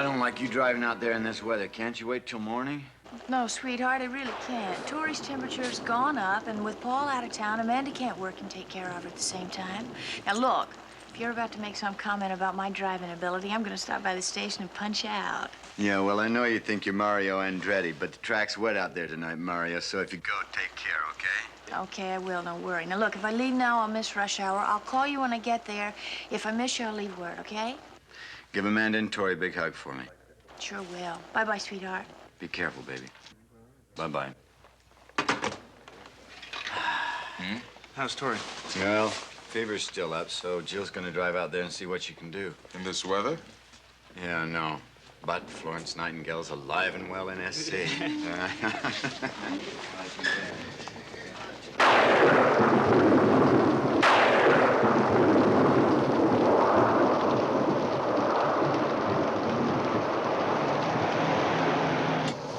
don't like you driving out there in this weather. Can't you wait till morning? No, sweetheart, I really can't. Tori's temperature's gone up, and with Paul out of town, Amanda can't work and take care of her at the same time. Now, look, if you're about to make some comment about my driving ability, I'm going to stop by the station and punch out. Yeah, well, I know you think you're Mario Andretti, but the track's wet out there tonight, Mario, so if you go, take care, okay? Okay, I will, don't worry. Now, look, if I leave now, I'll miss rush hour. I'll call you when I get there. If I miss you, I'll leave word, okay? Give Amanda and Tori a big hug for me. Sure will. Bye-bye, sweetheart. Be careful, baby. Bye-bye. How's Tori? Well, fever's still up, so Jill's gonna drive out there and see what she can do. In this weather? Yeah, no. But Florence Nightingale's alive and well in SC.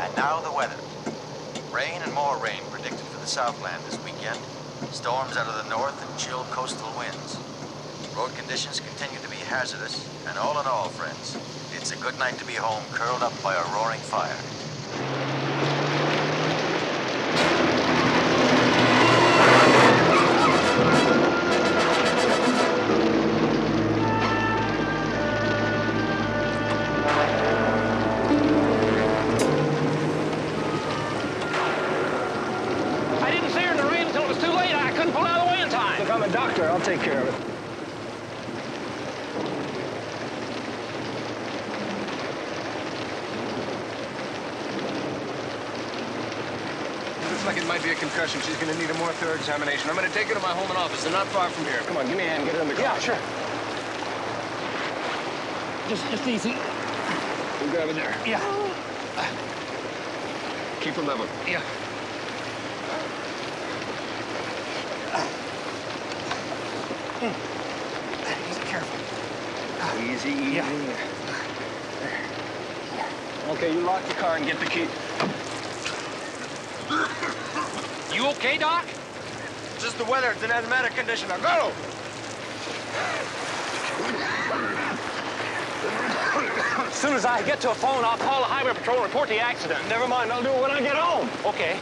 And now the weather. Rain and more rain predicted for the Southland this weekend. Storms out of the north and chill coastal winds. Road conditions continue to be hazardous, and all in all, friends, it's a good night to be home curled up by a roaring fire. I didn't see her in the rain until it was too late. I couldn't pull out of the way in time. Look, I'm a doctor. I'll take care of it. Looks like it might be a concussion. She's going to need a more thorough examination. I'm going to take her to my home and office. They're not far from here. Come on, give me a hand. Get her in the car. Yeah, sure. Just easy. You grab it there. Yeah. Keep her level. Yeah. Easy, careful. Easy, easy. Yeah. Okay, you lock the car and get the key. You okay, Doc? Just the weather. It's an asthmatic condition. Now go! As soon as I get to a phone, I'll call the highway patrol and report the accident. Never mind. I'll do it when I get home. Okay.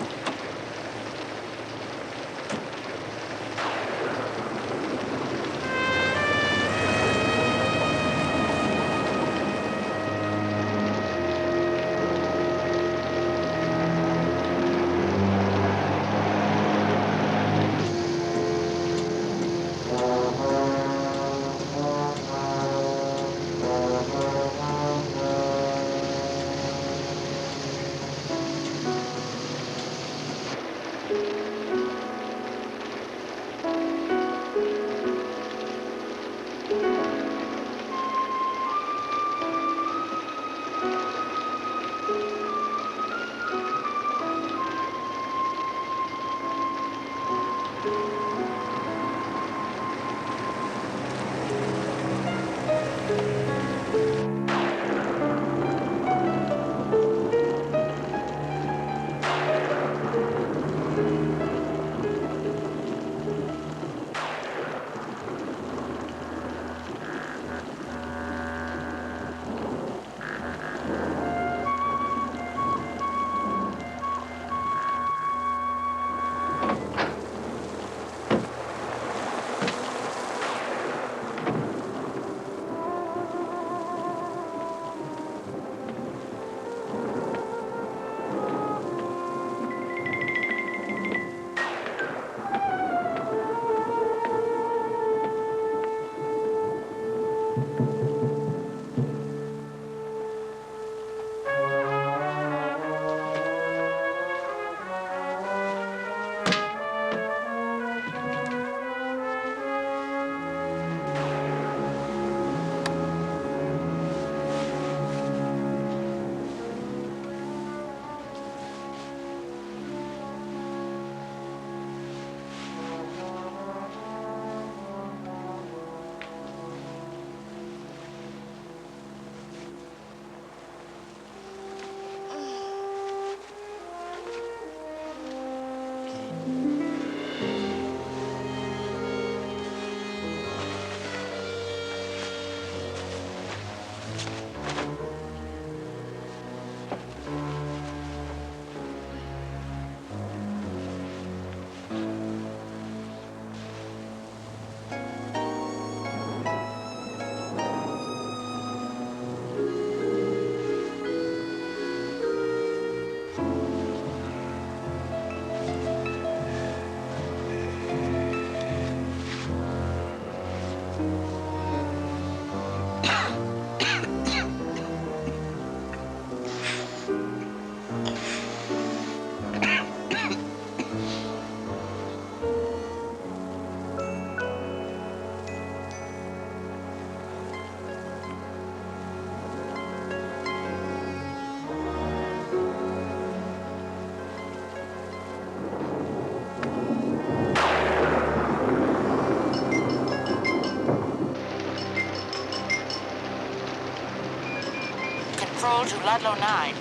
patrol to Ludlow 9.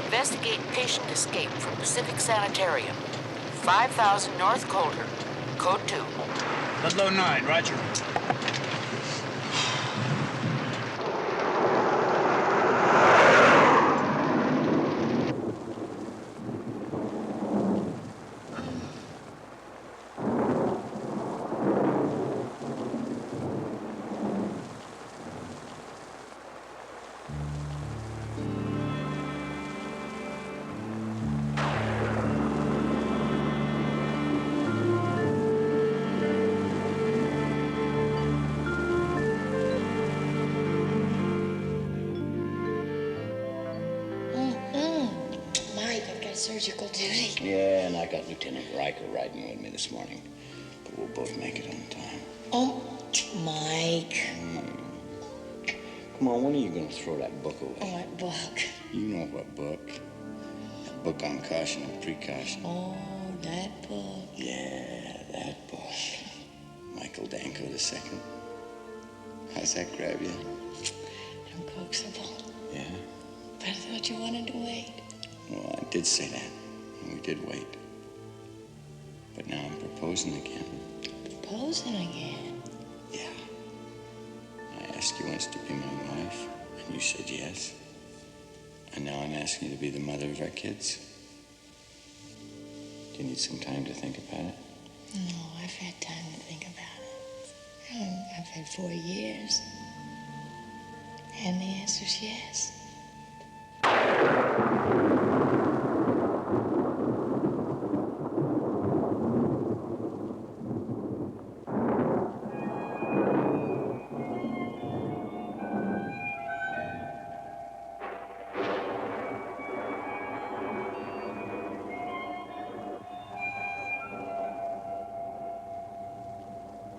Investigate patient escape from Pacific Sanitarium. 5000 North Coulter. Code 2. Ludlow 9, roger. Mike, I've got surgical duty. Yeah, and I got Lieutenant Riker riding with me this morning. But we'll both make it on time. Oh, Mike. Come on, when are you going to throw that book away? What book? You know what book. That book on caution and precaution. Oh, that book. Yeah, that book. Michael Danko II. How's that grab you? Uncoaxable. Yeah? But I thought you wanted to wait. Well, I did say that, and we did wait. But now I'm proposing again. Proposing again? Yeah. I asked you once to be my wife, and you said yes. And now I'm asking you to be the mother of our kids. Do you need some time to think about it? No, I've had time to think about it. I've had 4 years. And the answer's yes.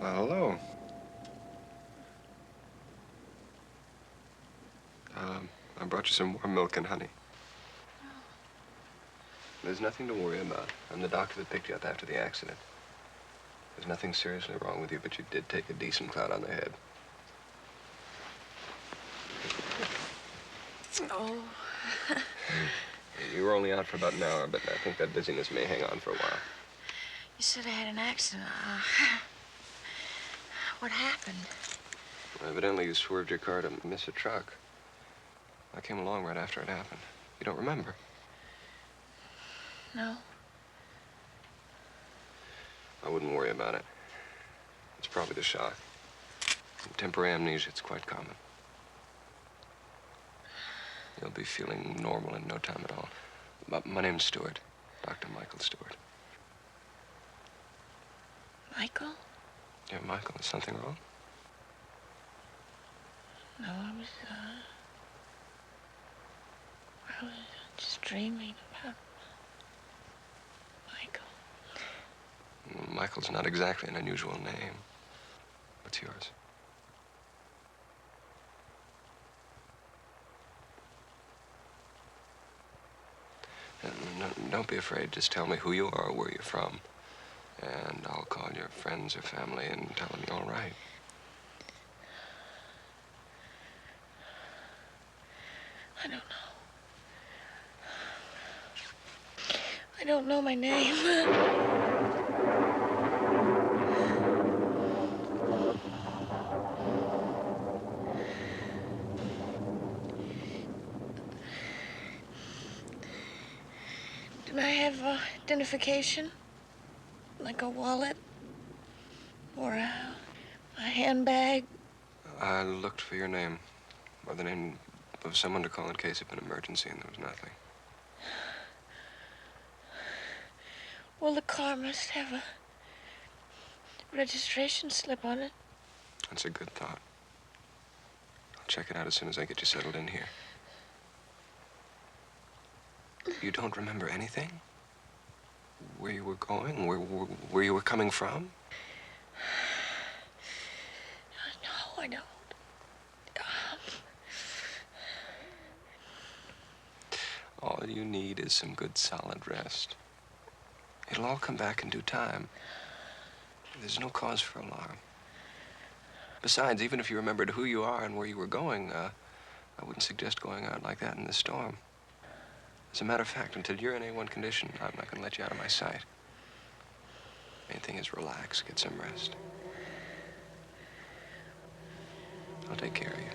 Well, hello. I brought you some warm milk and honey. There's nothing to worry about. I'm the doctor that picked you up after the accident. There's nothing seriously wrong with you, but you did take a decent clout on the head. Oh. You were only out for about an hour, but I think that dizziness may hang on for a while. You said I had an accident. What happened? Well, evidently, you swerved your car to miss a truck. I came along right after it happened. You don't remember? No. I wouldn't worry about it. It's probably the shock. Temporary amnesia, it's quite common. You'll be feeling normal in no time at all. My name's Stewart. Dr. Michael Stewart. Michael? Yeah, Michael, is something wrong? No, I was just dreaming about Michael. Well, Michael's not exactly an unusual name. What's yours? No, don't be afraid. Just tell me who you are, where you're from. And I'll call your friends or family and tell them you're all right. I don't know. I don't know my name. Did I have identification? Like a wallet? Or a handbag? I looked for your name, or the name of someone to call in case of an emergency, and there was nothing. Well, the car must have a registration slip on it. That's a good thought. I'll check it out as soon as I get you settled in here. You don't remember anything? Where you were going? Where you were coming from? No, I don't. All you need is some good, solid rest. It'll all come back in due time. There's no cause for alarm. Besides, even if you remembered who you are and where you were going, I wouldn't suggest going out like that in the storm. As a matter of fact, until you're in A1 condition, I'm not going to let you out of my sight. Main thing is relax, get some rest. I'll take care of you.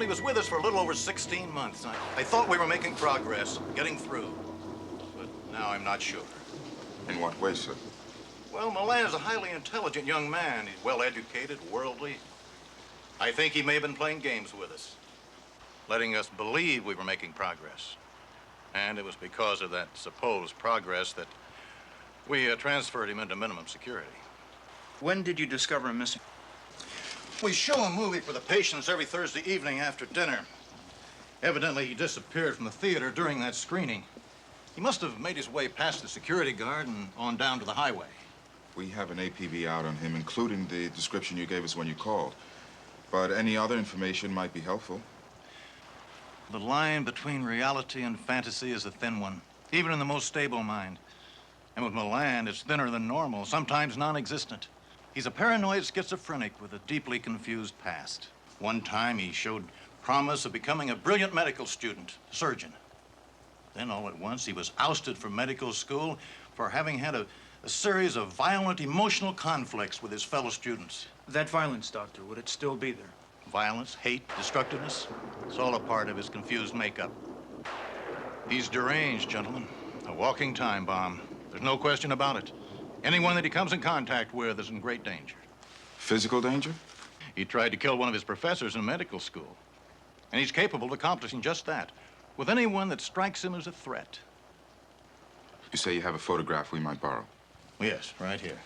He was with us for a little over 16 months. I thought we were making progress, getting through. But now I'm not sure. In what way, sir? Well, Milan is a highly intelligent young man. He's well-educated, worldly. I think he may have been playing games with us, letting us believe we were making progress. And it was because of that supposed progress that we transferred him into minimum security. When did you discover him missing? We show a movie for the patients every Thursday evening after dinner. Evidently, he disappeared from the theater during that screening. He must have made his way past the security guard and on down to the highway. We have an APB out on him, including the description you gave us when you called. But any other information might be helpful. The line between reality and fantasy is a thin one, even in the most stable mind. And with Milan, it's thinner than normal, sometimes non-existent. He's a paranoid schizophrenic with a deeply confused past. One time, he showed promise of becoming a brilliant medical student, a surgeon. Then, all at once, he was ousted from medical school for having had a series of violent emotional conflicts with his fellow students. That violence, Doctor, would it still be there? Violence, hate, destructiveness, it's all a part of his confused makeup. He's deranged, gentlemen. A walking time bomb. There's no question about it. Anyone that he comes in contact with is in great danger. Physical danger? He tried to kill one of his professors in medical school. And he's capable of accomplishing just that with anyone that strikes him as a threat. You say you have a photograph we might borrow? Yes, right here.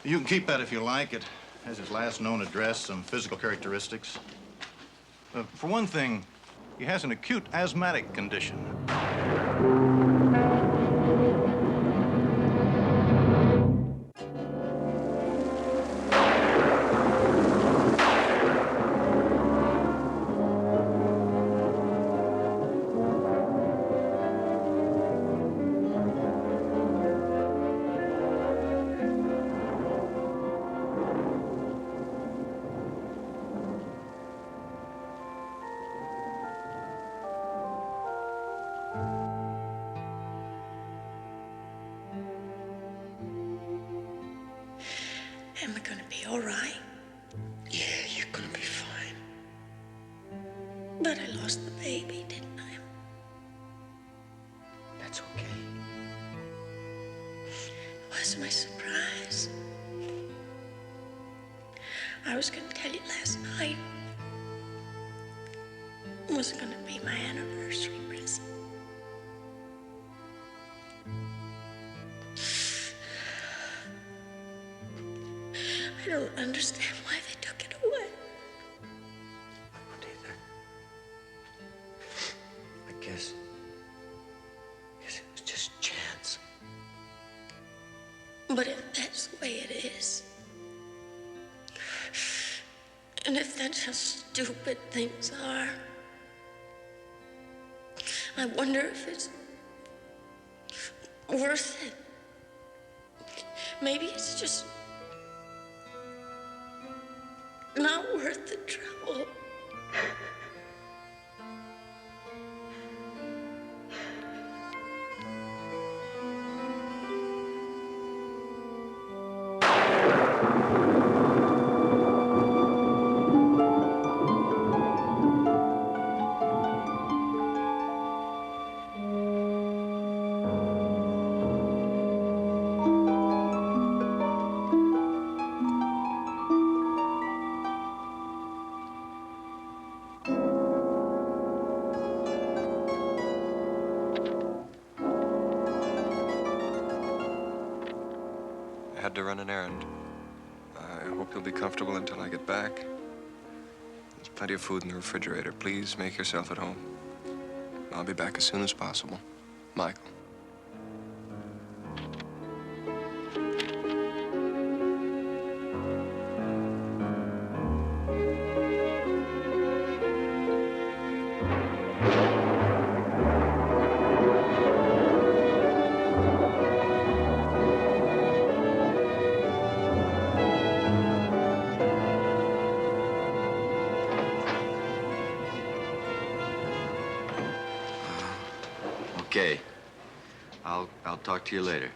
You can keep that if you like. It has his last known address, some physical characteristics. For one thing, he has an acute asthmatic condition. Am I gonna be all right? Yeah, you're gonna be fine. But I lost the baby, didn't I? That's okay. It was my surprise. I was gonna tell you last night. It was gonna be my anniversary present. I don't understand why they took it away. I don't either. But if that's the way it is, and if that's how stupid things are, I wonder if it's worth it. Maybe it's just not worth the trouble. I had to run an errand. I hope you'll be comfortable until I get back. There's plenty of food in the refrigerator. Please make yourself at home. I'll be back as soon as possible. Michael. Okay. I'll talk to you later.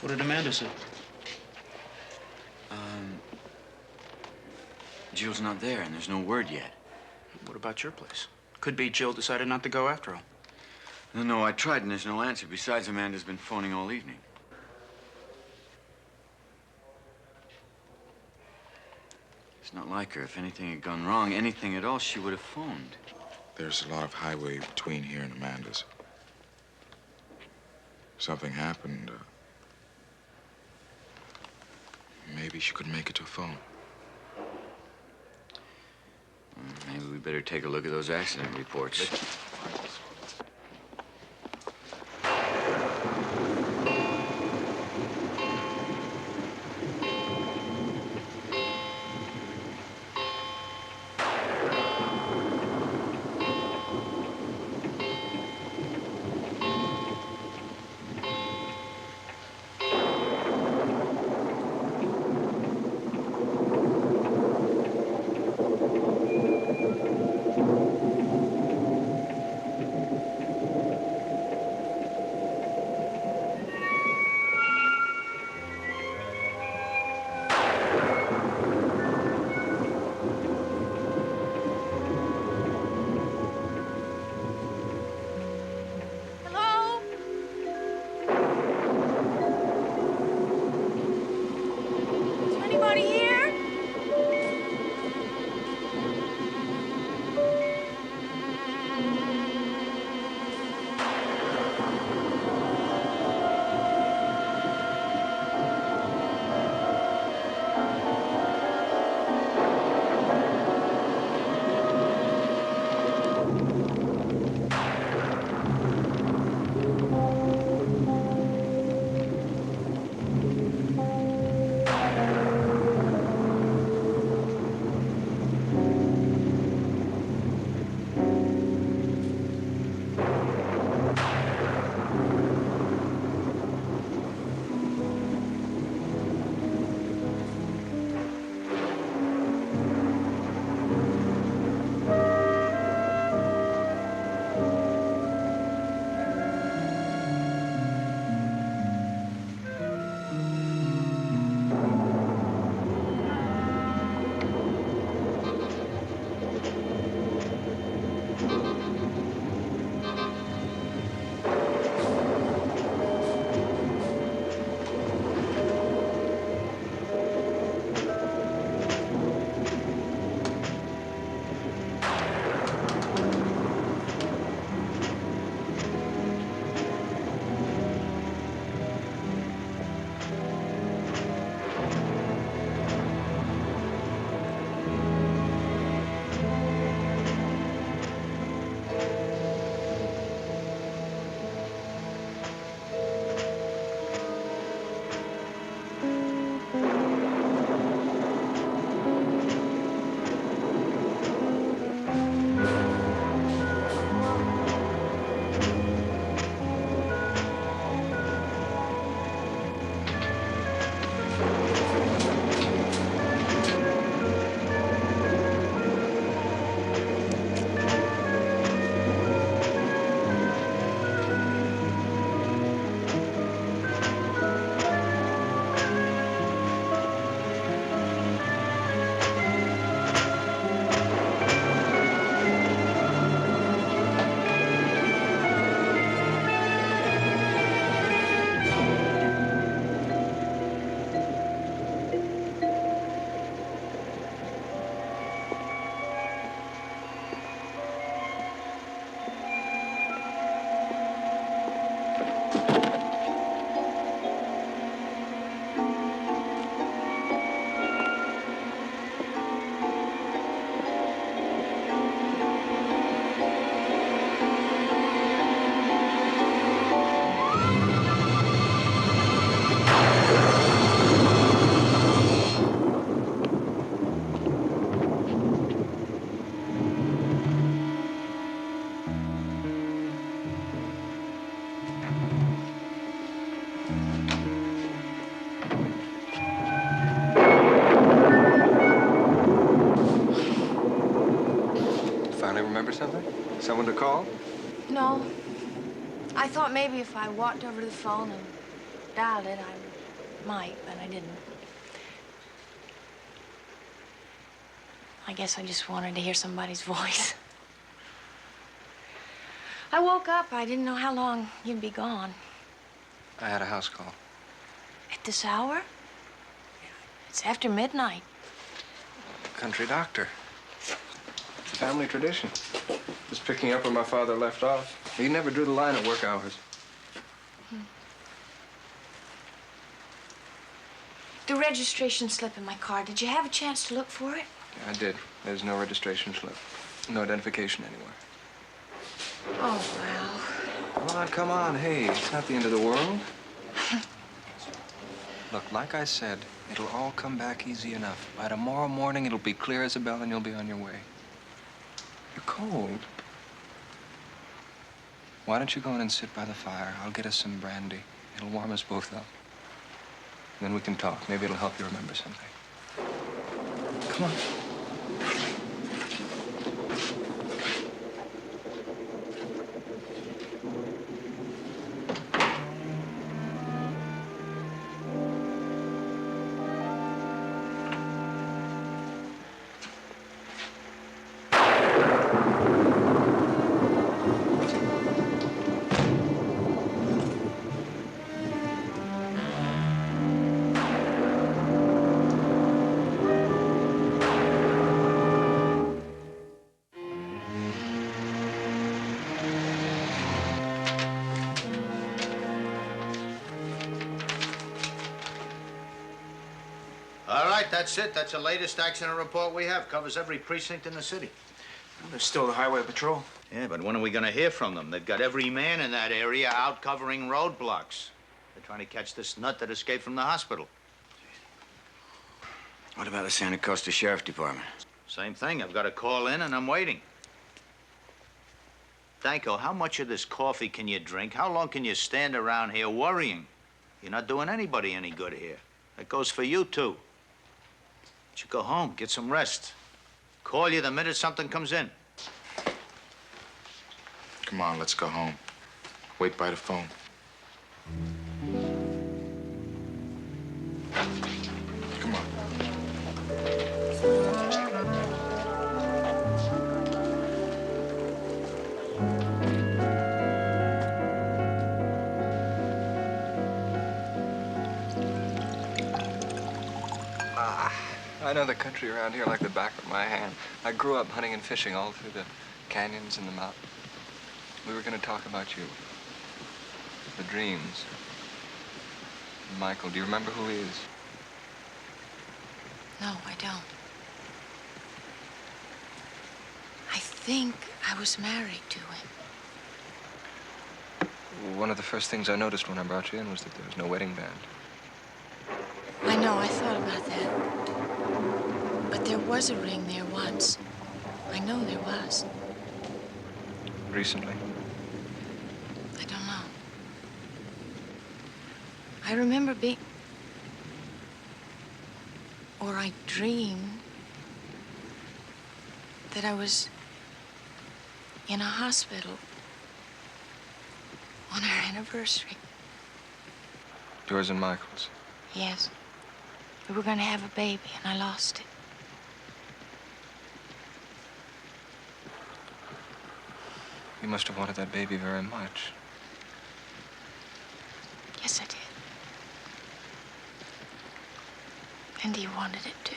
What did Amanda say? Jill's not there, and there's no word yet. What about your place? Could be Jill decided not to go after all. No, I tried, and there's no answer. Besides, Amanda's been phoning all evening. It's not like her. If anything had gone wrong, anything at all, she would have phoned. There's a lot of highway between here and Amanda's. Something happened. Maybe she couldn't make it to a phone. Maybe we better take a look at those accident reports. something? Someone to call? No. I thought maybe if I walked over to the phone and dialed it, I might, but I didn't. I guess I just wanted to hear somebody's voice. I woke up. I didn't know how long you'd be gone. I had a house call. At this hour? It's after midnight. Country doctor. It's a family tradition. Just picking up where my father left off. He never drew the line at work hours. The registration slip in my car, did you have a chance to look for it? Yeah, I did. There's no registration slip. No identification anywhere. Oh, well. Come on, come on. Hey, it's not the end of the world. Look, like I said, it'll all come back easy enough. By tomorrow morning, it'll be clear as a bell and you'll be on your way. You're cold. Why don't you go in and sit by the fire? I'll get us some brandy. It'll warm us both up. Then we can talk. Maybe it'll help you remember something. Come on. All right, that's it. That's the latest accident report we have. Covers every precinct in the city. Well, there's still the highway patrol. Yeah, but when are we going to hear from them? They've got every man in that area out covering roadblocks. They're trying to catch this nut that escaped from the hospital. What about the Santa Costa Sheriff Department? Same thing. I've got a call in and I'm waiting. Danko, how much of this coffee can you drink? How long can you stand around here worrying? You're not doing anybody any good here. That goes for you, too. You should go home, get some rest. Call you the minute something comes in. Come on, let's go home. Wait by the phone. Come on. I know the country around here like the back of my hand. I grew up hunting and fishing all through the canyons and the mountains. We were going to talk about you. The dreams. Michael, do you remember who he is? No, I don't. I think I was married to him. One of the first things I noticed when I brought you in was that there was no wedding band. I know, I thought about that. But there was a ring there once. I know there was. Recently? I don't know. I remember being... Or I dreamed that I was in a hospital on our anniversary. Yours and Michael's? Yes. We were going to have a baby, and I lost it. You must have wanted that baby very much. Yes, I did. And he wanted it too.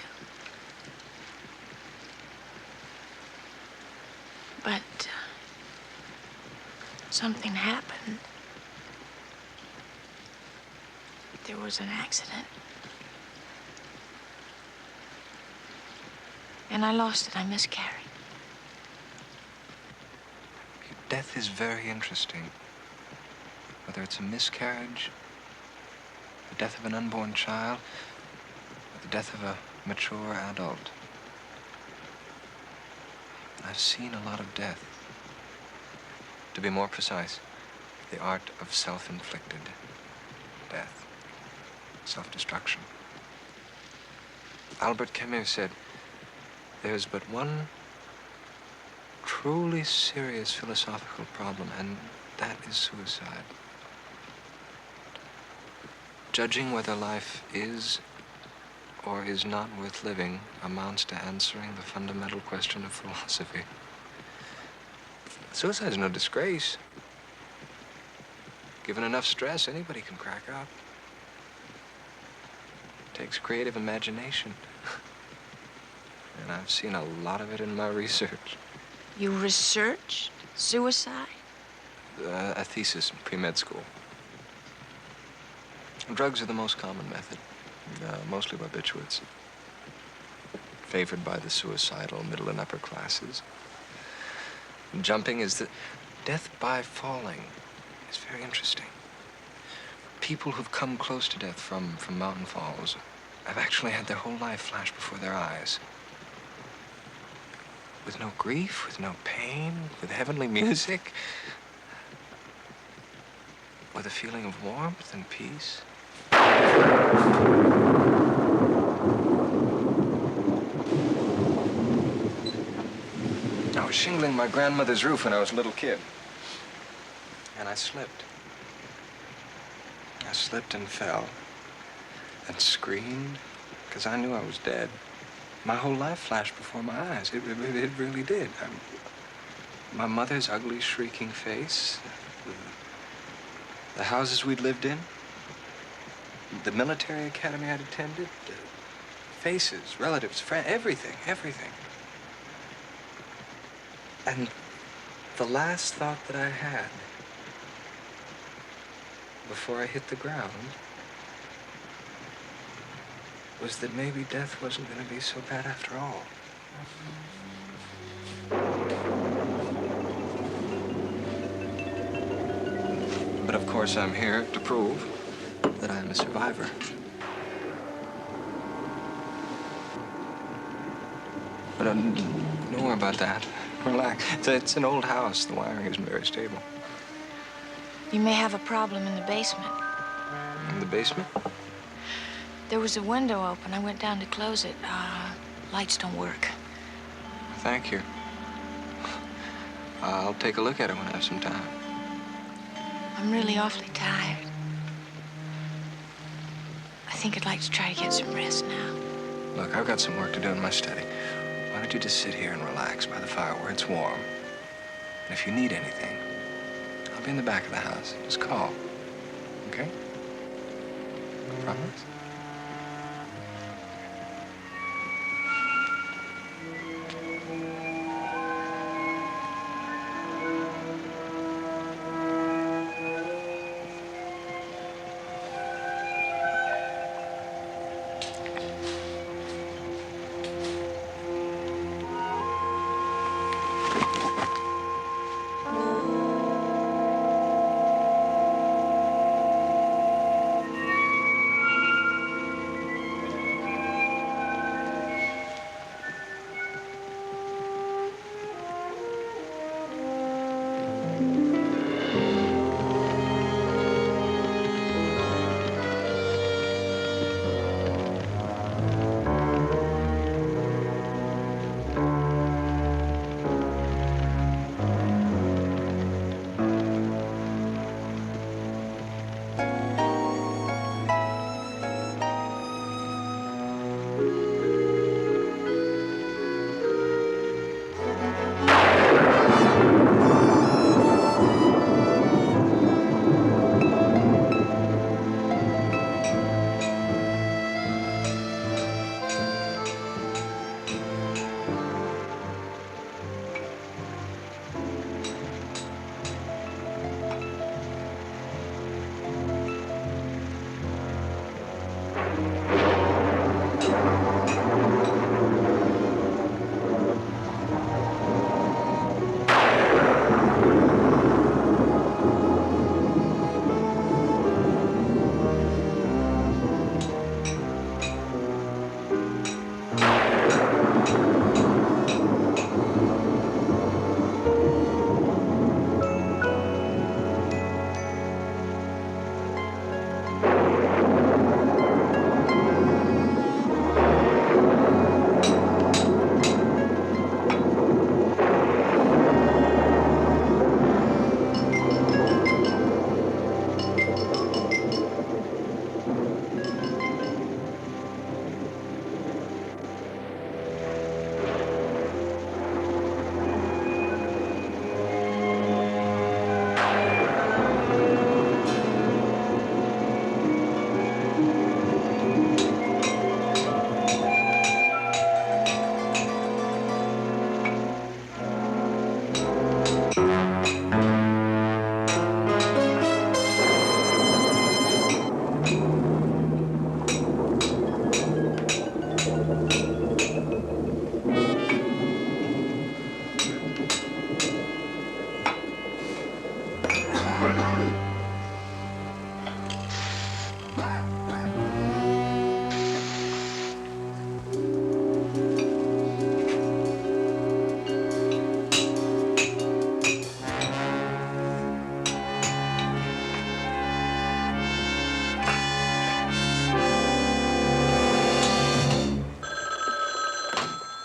But something happened. There was an accident. And I lost it. I miscarried. Death is very interesting. Whether it's a miscarriage, the death of an unborn child, or the death of a mature adult. I've seen a lot of death. To be more precise, the art of self-inflicted death, self-destruction. Albert Camus said, "There's but one truly serious philosophical problem, and that is suicide. Judging whether life is or is not worth living amounts to answering the fundamental question of philosophy. Suicide is no disgrace. Given enough stress, anybody can crack up. It takes creative imagination. And I've seen a lot of it in my research. You researched suicide? A thesis in pre-med school. Drugs are the most common method, mostly barbiturates, favored by the suicidal middle and upper classes. Jumping is the... Death by falling is very interesting. People who've come close to death from mountain falls have actually had their whole life flash before their eyes. With no grief, with no pain, with heavenly music, with a feeling of warmth and peace. I was shingling my grandmother's roof when I was a little kid. And I slipped. I slipped and fell. And screamed, because I knew I was dead. My whole life flashed before my eyes. It really did. My mother's ugly, shrieking face. The houses we'd lived in. The military academy I'd attended. Faces, relatives, friends, everything. And the last thought that I had before I hit the ground was that maybe death wasn't going to be so bad after all. But of course, I'm here to prove that I'm a survivor. But don't worry about that. Relax. It's an old house. The wiring isn't very stable. You may have a problem in the basement. In the basement? There was a window open. I went down to close it. Lights don't work. Thank you. I'll take a look at it when I have some time. I'm really awfully tired. I think I'd like to try to get some rest now. Look, I've got some work to do in my study. Why don't you just sit here and relax by the fire where it's warm? And if you need anything, I'll be in the back of the house. Just call. Okay? Promise?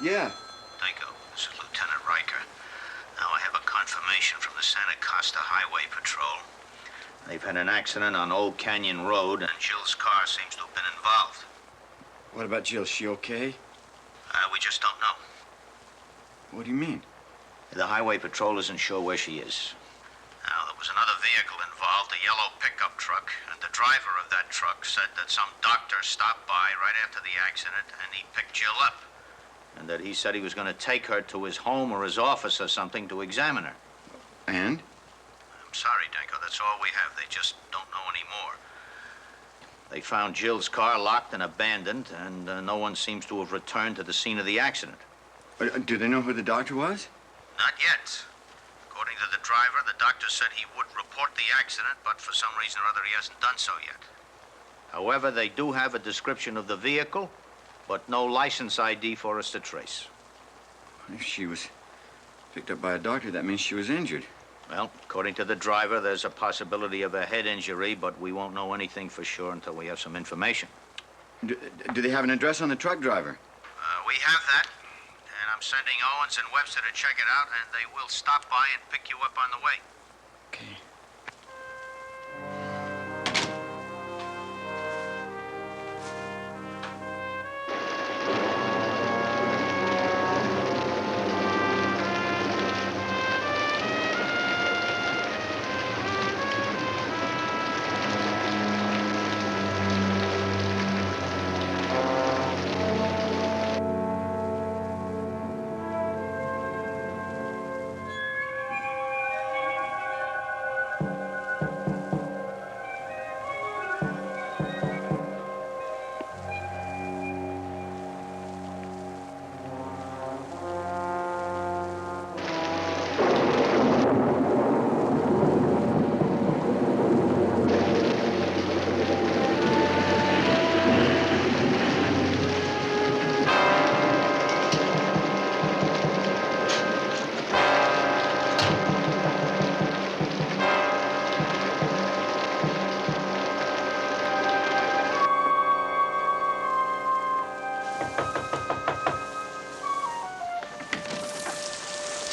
Yeah. Danko, this is Lieutenant Riker. Now, I have a confirmation from the Santa Costa Highway Patrol. They've had an accident on Old Canyon Road, and Jill's car seems to have been involved. What about Jill? Is she okay? We just don't know. What do you mean? The Highway Patrol isn't sure where she is. Now, there was another vehicle involved, a yellow pickup truck, and the driver of that truck said that some doctor stopped by right after the accident and he picked Jill up. And that he said he was going to take her to his home or his office or something to examine her. And? I'm sorry, Danko, that's all we have. They just don't know any more. They found Jill's car locked and abandoned, and no one seems to have returned to the scene of the accident. Do they know who the doctor was? Not yet. According to the driver, the doctor said he would report the accident, but for some reason or other he hasn't done so yet. However, they do have a description of the vehicle, but no license ID for us to trace. If she was picked up by a doctor, that means she was injured. Well, according to the driver, there's a possibility of a head injury, but we won't know anything for sure until we have some information. Do they have an address on the truck driver? We have that, and I'm sending Owens and Webster to check it out, and they will stop by and pick you up on the way. Okay.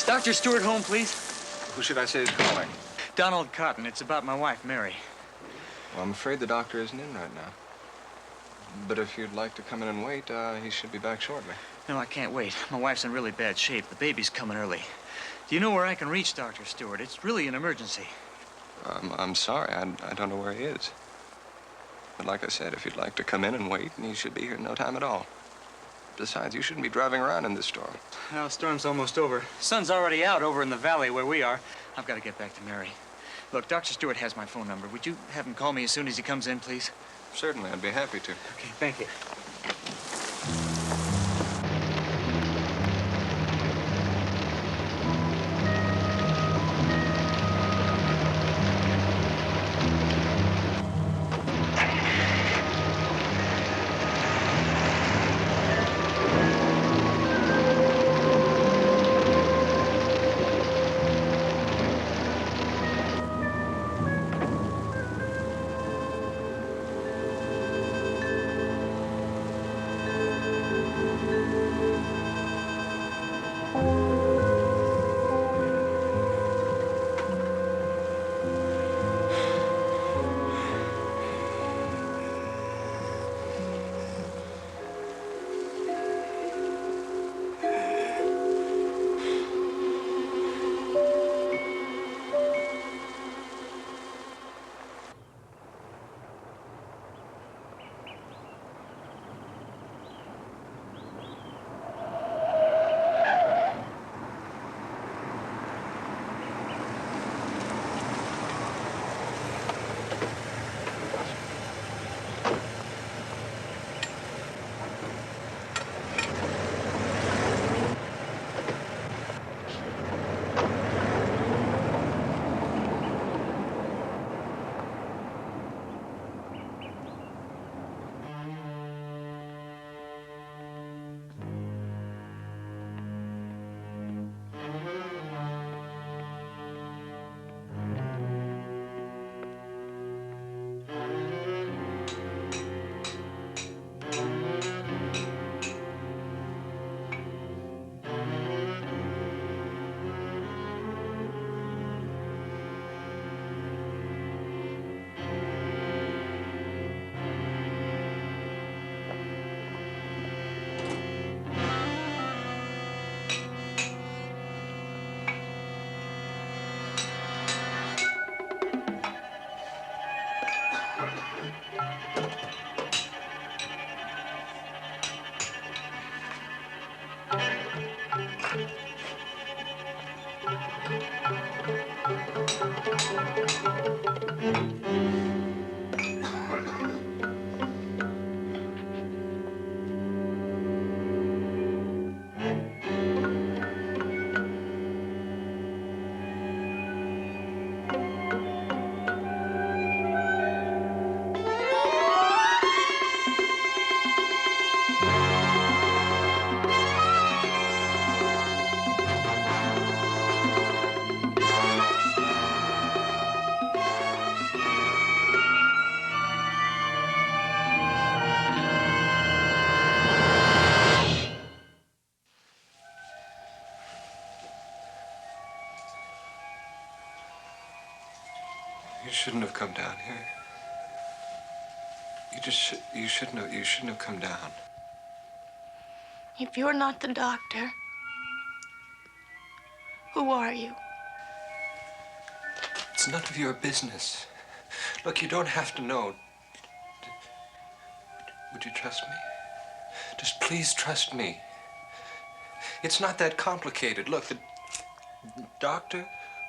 Dr. Stewart home, please? Who should I say is calling? Donald Cotton. It's about my wife, Mary. Well, I'm afraid the doctor isn't in right now. But if you'd like to come in and wait, he should be back shortly. No, I can't wait. My wife's in really bad shape. The baby's coming early. Do you know where I can reach Dr. Stewart? It's really an emergency. I'm sorry. I don't know where he is. But like I said, if you'd like to come in and wait, he should be here in no time at all. Besides, you shouldn't be driving around in this storm. Well, the storm's almost over. Sun's already out over in the valley where we are. I've got to get back to Mary. Look, Dr. Stewart has my phone number. Would you have him call me as soon as he comes in, please? Certainly, I'd be happy to. Okay, thank you. shouldn't have come down here. You shouldn't have come down. If you're not the doctor, who are you? It's none of your business. Look, you don't have to know. Would you trust me? Just please trust me. It's not that complicated. Look, the doctor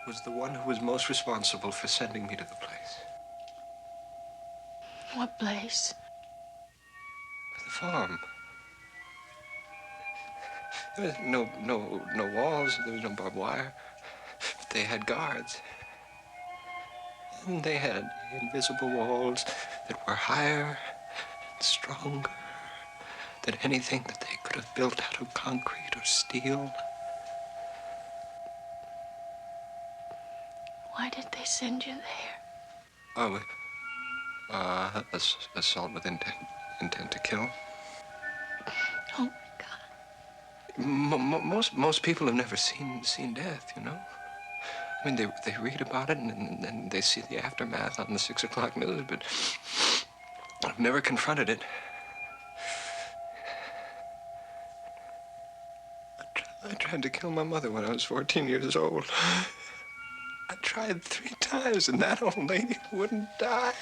was the one who was most responsible for sending me to the place. What place? The farm. There was no walls. There was no barbed wire. But they had guards. And they had invisible walls that were higher and stronger than anything that they could have built out of concrete or steel. Why did they send you there? Oh, assault with intent to kill. Oh, Most people have never seen death, you know. I mean, they read about it and then they see the aftermath on the 6 o'clock news, but I've never confronted it. I tried to kill my mother when I was 14 years old. I tried 3 times, and that old lady wouldn't die.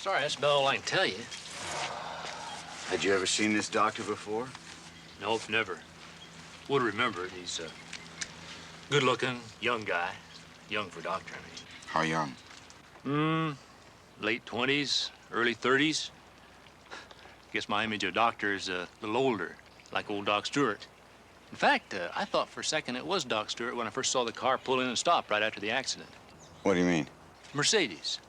Sorry, that's about all I can tell you. Had you ever seen this doctor before? Nope, never. Would remember it. He's a good-looking, young guy. Young for a doctor, I mean. How young? Late 20s, early 30s. Guess my image of doctor is a little older, like old Doc Stewart. In fact, I thought for a second it was Doc Stewart when I first saw the car pull in and stop right after the accident. What do you mean? Mercedes.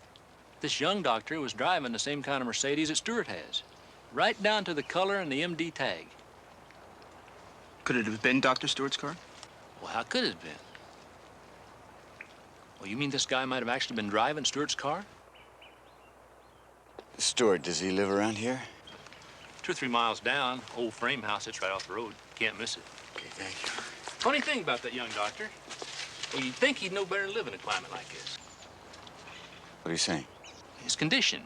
This young doctor was driving the same kind of Mercedes that Stewart has. Right down to the color and the MD tag. Could it have been Dr. Stewart's car? Well, how could it have been? Well, you mean this guy might have actually been driving Stewart's car? Stewart, does he live around here? 2 or 3 miles down, old frame house that's right off the road. Can't miss it. Okay, thank you. Funny thing about that young doctor. Well, you'd think he'd know better than live in a climate like this. What are you saying? His condition,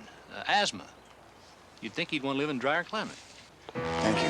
asthma. You'd think he'd want to live in a drier climate. Thank you.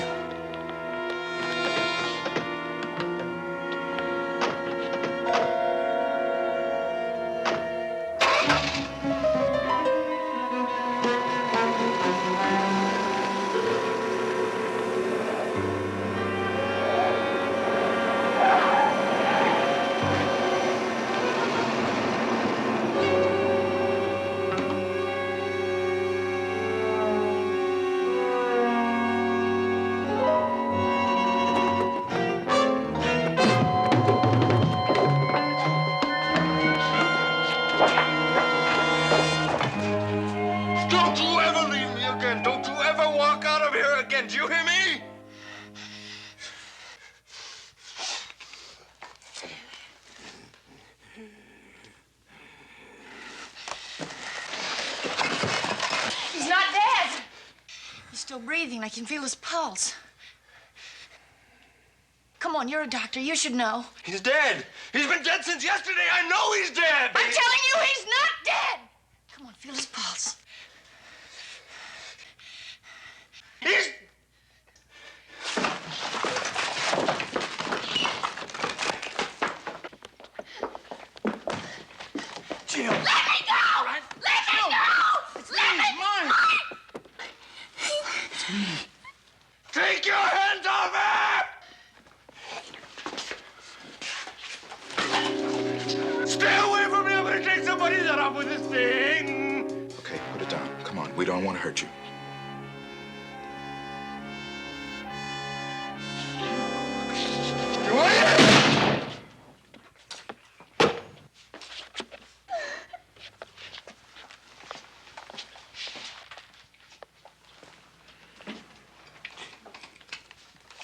Do you hear me? He's not dead. He's still breathing. I can feel his pulse. Come on, you're a doctor. You should know. He's dead. He's been dead since yesterday. I know he's dead. I'm telling you, he's not dead. Come on, feel his pulse. He's... Jill. Let me go! Right. Let me go! It's Let me. me It's mine. It's me. Take your hands off her! Stay away from me. I'm going to take somebody's head off with this thing. Okay, put it down. Come on, we don't want to hurt you.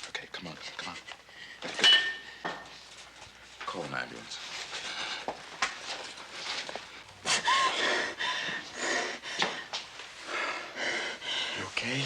Okay, come on, come on. That's good. Call an ambulance. You okay?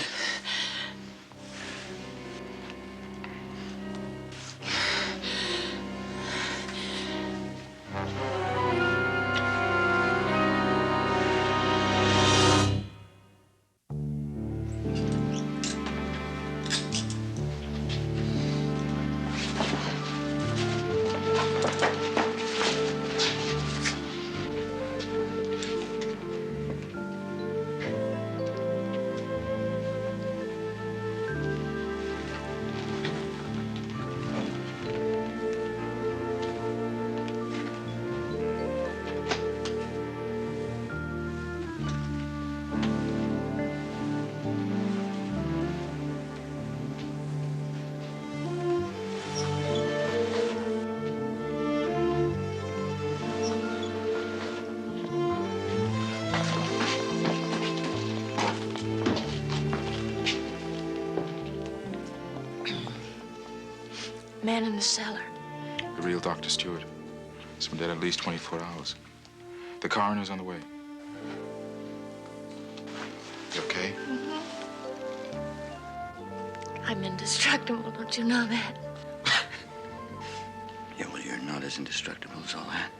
Man in the cellar. The real Dr. Stewart. He's been dead at least 24 hours. The coroner's on the way. You okay? I'm indestructible, don't you know that? Yeah, well, you're not as indestructible as all that.